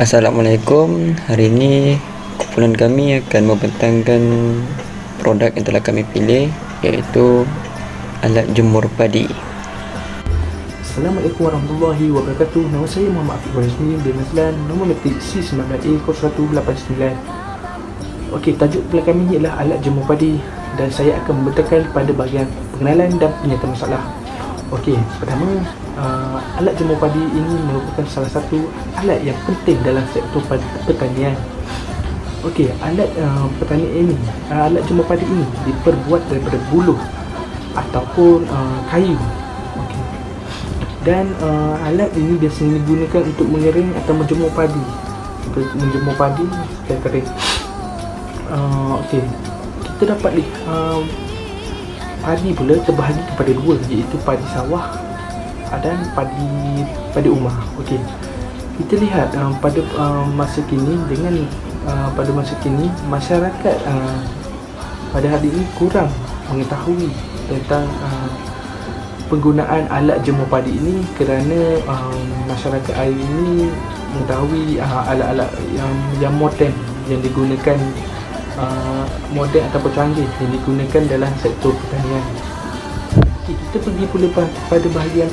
Assalamualaikum. Hari ini kumpulan kami akan membentangkan produk yang telah kami pilih, iaitu alat jemur padi. Assalamualaikum warahmatullahi wabarakatuh. Nama saya Muhammad Afiq Warismi bin Mazlan, nombor metik C9A0189. Okey, tajuk kuliah kami ialah alat jemur padi dan saya akan membentangkan pada bahagian pengenalan dan penyataan masalah. Okey, pertama, alat jemur padi ini merupakan salah satu alat yang penting dalam sektor pertanian. Okey, alat pertanian ini, alat jemur padi ini diperbuat daripada buluh ataupun kayu. Okey. Dan alat ini biasanya digunakan untuk mengering atau menjemur padi. Untuk menjemur padi secara kering. Okey, kita dapat padi pula terbahagi kepada dua, iaitu padi sawah dan padi rumah. Okey, kita lihat pada masa kini pada masa kini masyarakat pada hari ini kurang mengetahui tentang penggunaan alat jemur padi ini, kerana masyarakat hari ini mengetahui alat-alat yang moden yang digunakan, moden ataupun canggih yang digunakan dalam sektor pertanian. Okay, kita pergi pula pada bahagian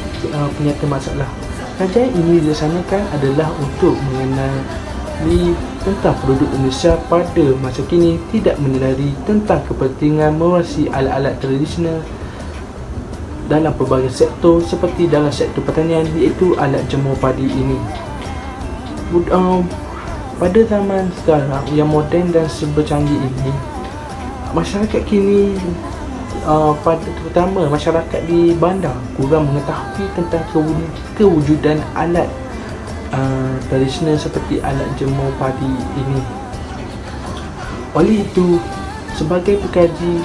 penyataan masalah. Kajian ini dilaksanakan adalah untuk mengenali tentang penduduk Indonesia pada masa kini tidak menyedari tentang kepentingan menguasai alat-alat tradisional dalam pelbagai sektor, seperti dalam sektor pertanian, iaitu alat jemur padi ini. Pada zaman sekarang yang moden dan serba canggih ini, masyarakat kini, terutama masyarakat di bandar, kurang mengetahui tentang kewujudan alat tradisional seperti alat jemur padi ini. Oleh itu, sebagai pekaji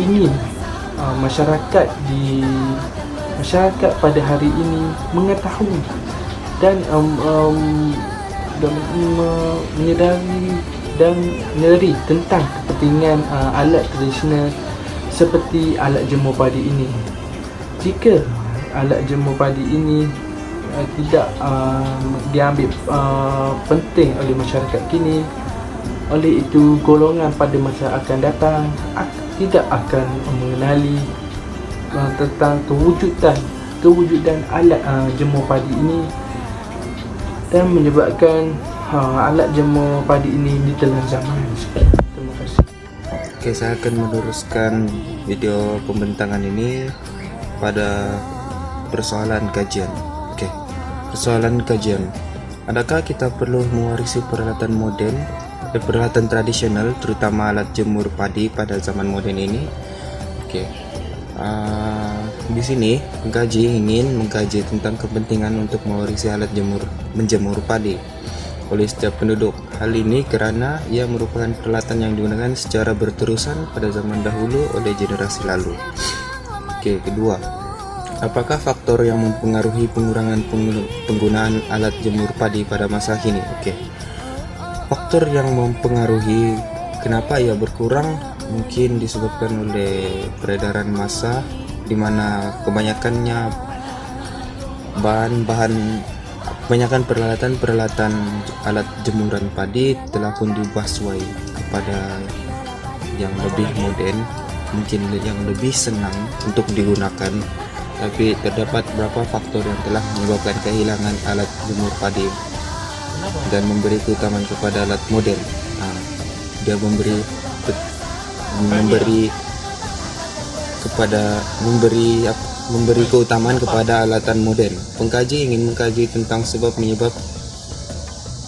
ingin masyarakat pada hari ini mengetahui dan menyedari tentang kepentingan alat tradisional seperti alat jemur padi ini. Jika alat jemur padi ini tidak diambil penting oleh masyarakat kini, oleh itu golongan pada masa akan datang tidak akan mengenali tentang kewujudan alat jemur padi ini, dan menyebabkan alat jemur padi ini ditelan zaman. Terima kasih. Oke, saya akan meneruskan video pembentangan ini pada persoalan kajian. Oke, persoalan kajian. Adakah kita perlu mewarisi peralatan moden dan peralatan tradisional, terutama alat jemur padi pada zaman moden ini? Oke, di sini pengkaji ingin mengkaji tentang kepentingan untuk mewarisi alat menjemur padi oleh setiap penduduk. Hal ini karena ia merupakan peralatan yang digunakan secara berterusan pada zaman dahulu oleh generasi lalu. Oke, kedua, apakah faktor yang mempengaruhi pengurangan penggunaan alat jemur padi pada masa kini? Oke, faktor yang mempengaruhi kenapa ia berkurang mungkin disebabkan oleh peredaran massa, di mana kebanyakan peralatan alat jemuran padi telah pun dibahsuai kepada yang lebih moden, mungkin yang lebih senang untuk digunakan. Tapi terdapat beberapa faktor yang telah menyebabkan kehilangan alat jemur padi dan memberi keutamaan kepada alat moden. Dia memberi keutamaan kepada alatan moden. Pengkaji ingin mengkaji tentang sebab menyebab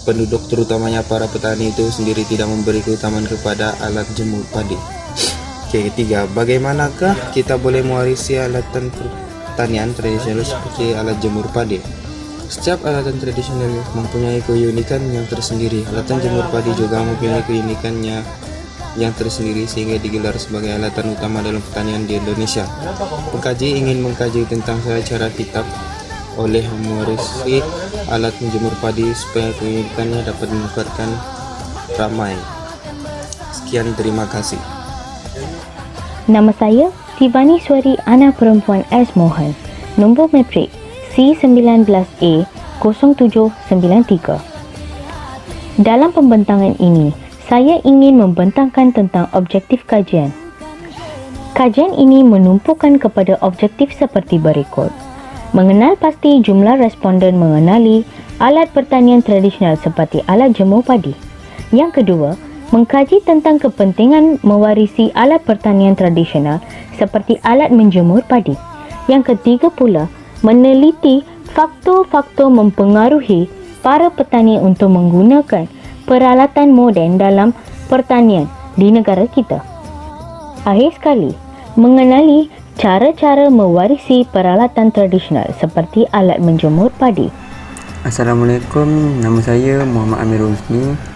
penduduk, terutamanya para petani itu sendiri, tidak memberi keutamaan kepada alat jemur padi. Oke, ketiga, bagaimanakah kita boleh mewarisi alatan pertanian tradisional seperti alat jemur padi? Setiap alatan tradisional mempunyai keunikan yang tersendiri. Alatan jemur padi juga mempunyai keunikannya yang tersendiri, sehingga digelar sebagai alatan utama dalam pertanian di Indonesia. Pengkaji ingin mengkaji tentang cara kita oleh mewarisi alat menjemur padi supaya keunikannya dapat dimanfaatkan ramai. Sekian, terima kasih. Nama saya Tivani Swari, anak perempuan S. Mohan, nombor metrik C19A 0793. Dalam pembentangan ini, saya ingin membentangkan tentang objektif kajian. Kajian ini menumpukan kepada objektif seperti berikut. Mengenal pasti jumlah responden mengenali alat pertanian tradisional seperti alat jemur padi. Yang kedua, mengkaji tentang kepentingan mewarisi alat pertanian tradisional seperti alat menjemur padi. Yang ketiga pula, meneliti faktor-faktor mempengaruhi para petani untuk menggunakan peralatan moden dalam pertanian di negara kita. Akhir sekali, mengenali cara-cara mewarisi peralatan tradisional seperti alat menjemur padi. Assalamualaikum, nama saya Muhammad Amir Husni.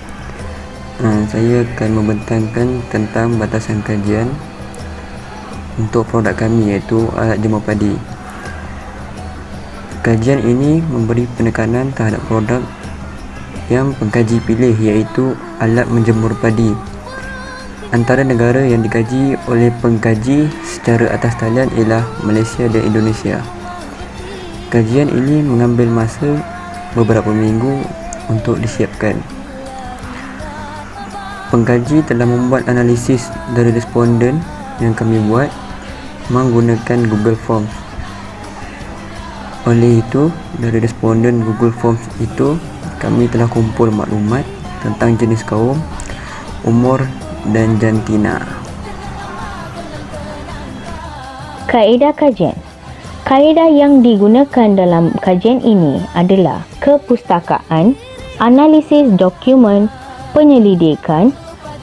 Saya akan membentangkan tentang batasan kajian untuk produk kami, iaitu alat jemur padi. Kajian ini memberi penekanan terhadap produk yang pengkaji pilih, iaitu alat menjemur padi. Antara negara yang dikaji oleh pengkaji secara atas talian ialah Malaysia dan Indonesia. Kajian ini mengambil masa beberapa minggu untuk disiapkan. Pengkaji telah membuat analisis dari responden yang kami buat menggunakan Google Forms. Oleh itu, dari responden Google Forms itu, kami telah kumpul maklumat tentang jenis kaum, umur dan jantina. Kaedah kajian. Kaedah yang digunakan dalam kajian ini adalah kepustakaan, analisis dokumen, penyelidikan,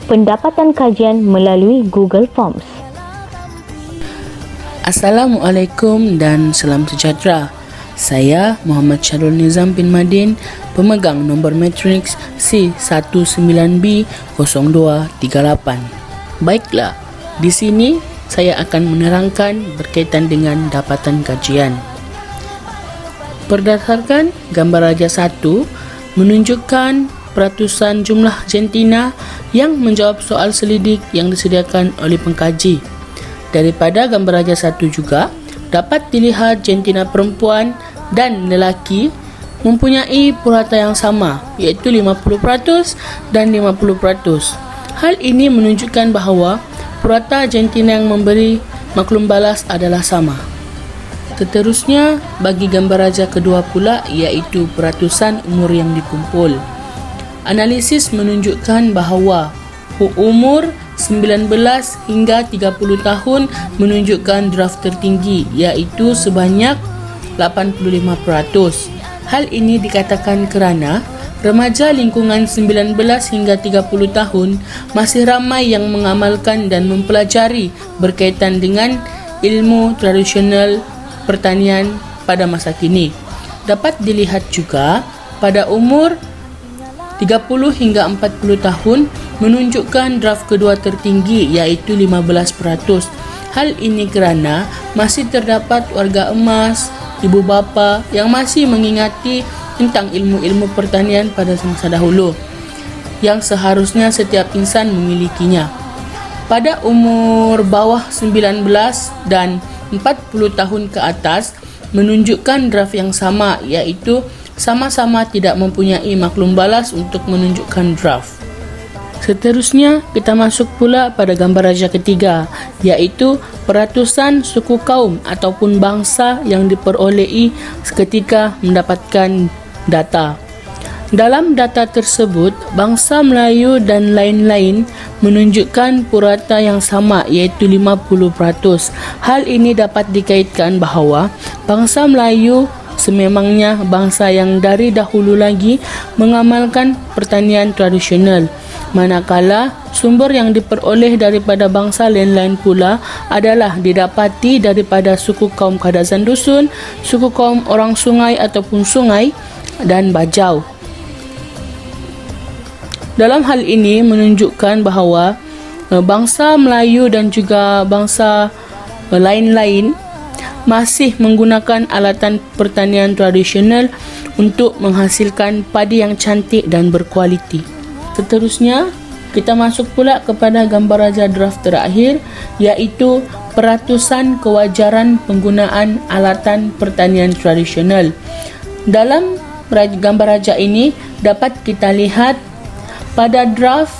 pendapatan kajian melalui Google Forms. Assalamualaikum dan salam sejahtera. Saya Muhammad Syarul Nizam bin Madin, pemegang nombor matriks C19B0238. Baiklah, di sini saya akan menerangkan berkaitan dengan dapatan kajian. Berdasarkan gambar raja 1 menunjukkan peratusan jumlah jantina yang menjawab soal selidik yang disediakan oleh pengkaji. Daripada gambar raja 1 juga dapat dilihat jantina perempuan dan lelaki mempunyai purata yang sama, iaitu 50% dan 50%. Hal ini menunjukkan bahawa purata jantina yang memberi maklum balas adalah sama. Seterusnya, bagi gambar raja kedua pula, iaitu peratusan umur yang dikumpul. Analisis menunjukkan bahawa umur 19 hingga 30 tahun menunjukkan draft tertinggi, iaitu sebanyak 85%. Hal ini dikatakan kerana remaja lingkungan 19 hingga 30 tahun masih ramai yang mengamalkan dan mempelajari berkaitan dengan ilmu tradisional pertanian pada masa kini. Dapat dilihat juga pada umur 30 hingga 40 tahun menunjukkan draft kedua tertinggi, iaitu 15%. Hal ini kerana masih terdapat warga emas, ibu bapa yang masih mengingati tentang ilmu-ilmu pertanian pada masa dahulu yang seharusnya setiap insan memilikinya. Pada umur bawah 19 dan 40 tahun ke atas menunjukkan draft yang sama, iaitu sama-sama tidak mempunyai maklum balas untuk menunjukkan draft. Seterusnya, kita masuk pula pada gambar raja ketiga, iaitu peratusan suku kaum ataupun bangsa yang diperolehi seketika mendapatkan data. Dalam data tersebut, bangsa Melayu dan lain-lain menunjukkan purata yang sama, iaitu 50%. Hal ini dapat dikaitkan bahawa bangsa Melayu sememangnya bangsa yang dari dahulu lagi mengamalkan pertanian tradisional, manakala sumber yang diperoleh daripada bangsa lain-lain pula adalah didapati daripada suku kaum Kadazan Dusun, suku kaum orang sungai ataupun sungai, dan Bajau. Dalam hal ini menunjukkan bahawa bangsa Melayu dan juga bangsa lain-lain masih menggunakan alatan pertanian tradisional untuk menghasilkan padi yang cantik dan berkualiti. Seterusnya, kita masuk pula kepada gambar raja draft terakhir, iaitu peratusan kewajaran penggunaan alatan pertanian tradisional. Dalam gambar rajak ini dapat kita lihat pada draft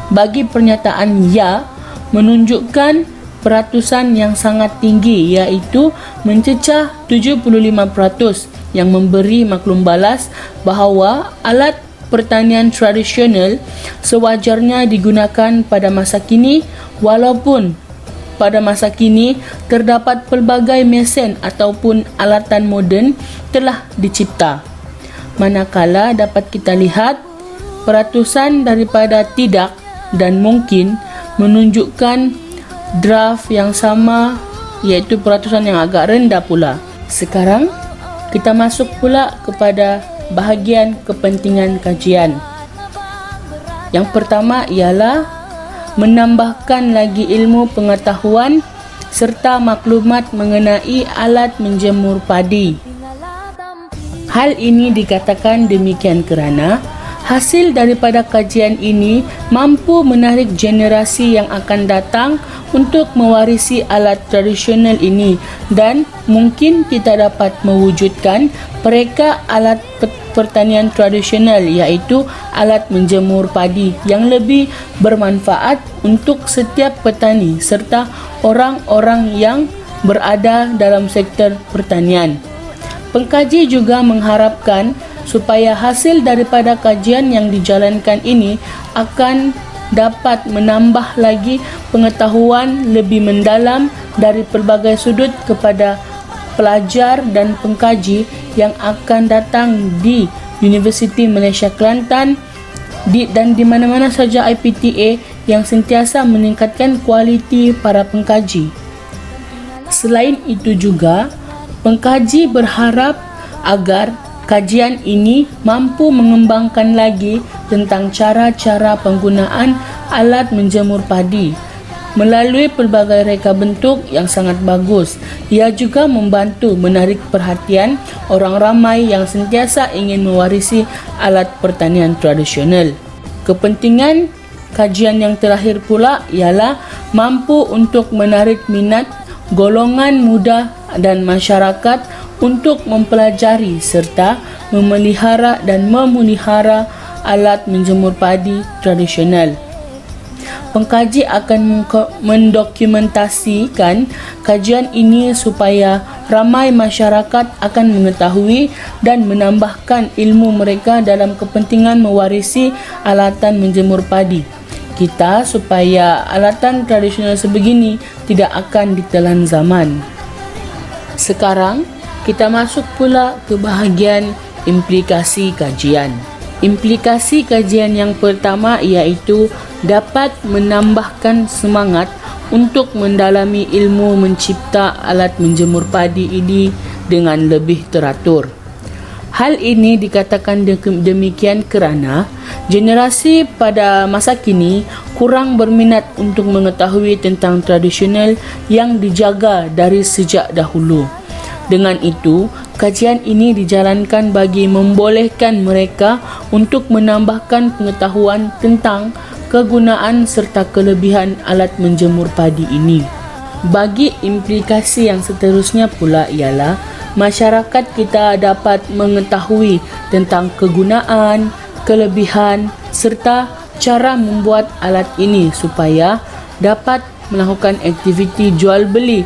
bagi pernyataan ya menunjukkan peratusan yang sangat tinggi, iaitu mencecah 75%, yang memberi maklum balas bahawa alat pertanian tradisional sewajarnya digunakan pada masa kini, walaupun pada masa kini terdapat pelbagai mesin ataupun alatan moden telah dicipta. Manakala dapat kita lihat peratusan daripada tidak dan mungkin menunjukkan draft yang sama, iaitu peratusan yang agak rendah pula. Sekarang kita masuk pula kepada bahagian kepentingan kajian. Yang pertama ialah menambahkan lagi ilmu pengetahuan serta maklumat mengenai alat menjemur padi. Hal ini dikatakan demikian kerana hasil daripada kajian ini mampu menarik generasi yang akan datang untuk mewarisi alat tradisional ini, dan mungkin kita dapat mewujudkan mereka alat pertanian tradisional, iaitu alat menjemur padi yang lebih bermanfaat untuk setiap petani serta orang-orang yang berada dalam sektor pertanian. Pengkaji juga mengharapkan supaya hasil daripada kajian yang dijalankan ini akan dapat menambah lagi pengetahuan lebih mendalam dari pelbagai sudut kepada pelajar dan pengkaji yang akan datang di Universiti Malaysia Kelantan dan di mana-mana saja IPTA yang sentiasa meningkatkan kualiti para pengkaji. Selain itu juga, pengkaji berharap agar kajian ini mampu mengembangkan lagi tentang cara-cara penggunaan alat menjemur padi melalui pelbagai reka bentuk yang sangat bagus. Ia juga membantu menarik perhatian orang ramai yang sentiasa ingin mewarisi alat pertanian tradisional. Kepentingan kajian yang terakhir pula ialah mampu untuk menarik minat golongan muda dan masyarakat untuk mempelajari serta memelihara dan memelihara alat menjemur padi tradisional. Pengkaji akan mendokumentasikan kajian ini supaya ramai masyarakat akan mengetahui dan menambahkan ilmu mereka dalam kepentingan mewarisi alatan menjemur padi kita, supaya alatan tradisional sebegini tidak akan ditelan zaman. Sekarang kita masuk pula ke bahagian implikasi kajian. Implikasi kajian yang pertama iaitu dapat menambahkan semangat untuk mendalami ilmu mencipta alat menjemur padi ini dengan lebih teratur. Hal ini dikatakan demikian kerana generasi pada masa kini kurang berminat untuk mengetahui tentang tradisional yang dijaga dari sejak dahulu. Dengan itu, kajian ini dijalankan bagi membolehkan mereka untuk menambahkan pengetahuan tentang kegunaan serta kelebihan alat menjemur padi ini. Bagi implikasi yang seterusnya pula ialah masyarakat kita dapat mengetahui tentang kegunaan, kelebihan serta cara membuat alat ini supaya dapat melakukan aktiviti jual beli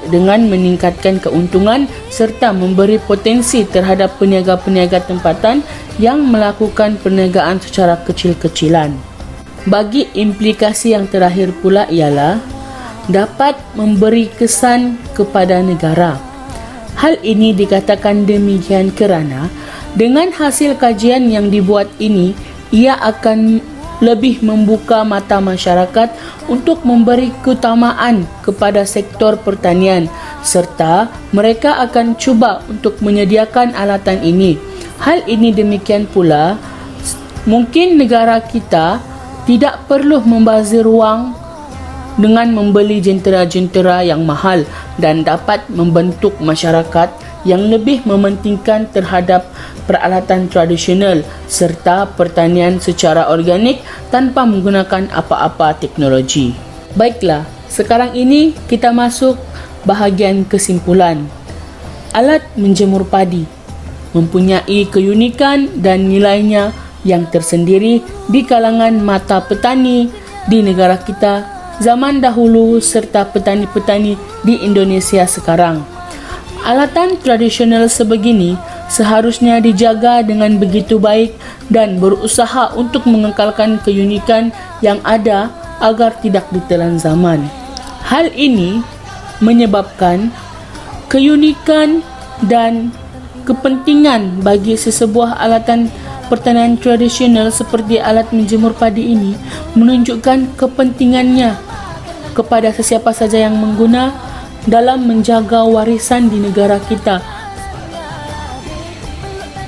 dengan meningkatkan keuntungan serta memberi potensi terhadap peniaga-peniaga tempatan yang melakukan perniagaan secara kecil-kecilan. Bagi implikasi yang terakhir pula ialah dapat memberi kesan kepada negara. Hal ini dikatakan demikian kerana dengan hasil kajian yang dibuat ini, ia akan lebih membuka mata masyarakat untuk memberi keutamaan kepada sektor pertanian serta mereka akan cuba untuk menyediakan alatan ini. Hal ini demikian pula, mungkin negara kita tidak perlu membazir wang dengan membeli jentera-jentera yang mahal dan dapat membentuk masyarakat yang lebih mementingkan terhadap peralatan tradisional serta pertanian secara organik tanpa menggunakan apa-apa teknologi. Baiklah, sekarang ini kita masuk bahagian kesimpulan. Alat menjemur padi. mempunyai keunikan dan nilainya yang tersendiri di kalangan mata petani di negara kita zaman dahulu serta petani-petani di Indonesia sekarang. Alatan tradisional sebegini seharusnya dijaga dengan begitu baik dan berusaha untuk mengekalkan keunikan yang ada agar tidak ditelan zaman. Hal ini menyebabkan keunikan dan kepentingan bagi sesebuah alatan pertanian tradisional seperti alat menjemur padi ini menunjukkan kepentingannya kepada sesiapa saja yang mengguna dalam menjaga warisan di negara kita.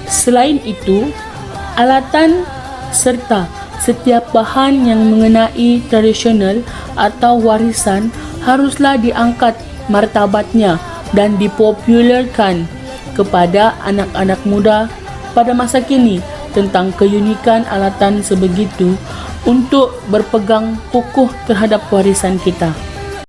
Selain itu, alatan serta setiap bahan yang mengenai tradisional atau warisan haruslah diangkat martabatnya dan dipopularkan kepada anak-anak muda pada masa kini tentang keunikan alatan sebegitu untuk berpegang kukuh terhadap warisan kita.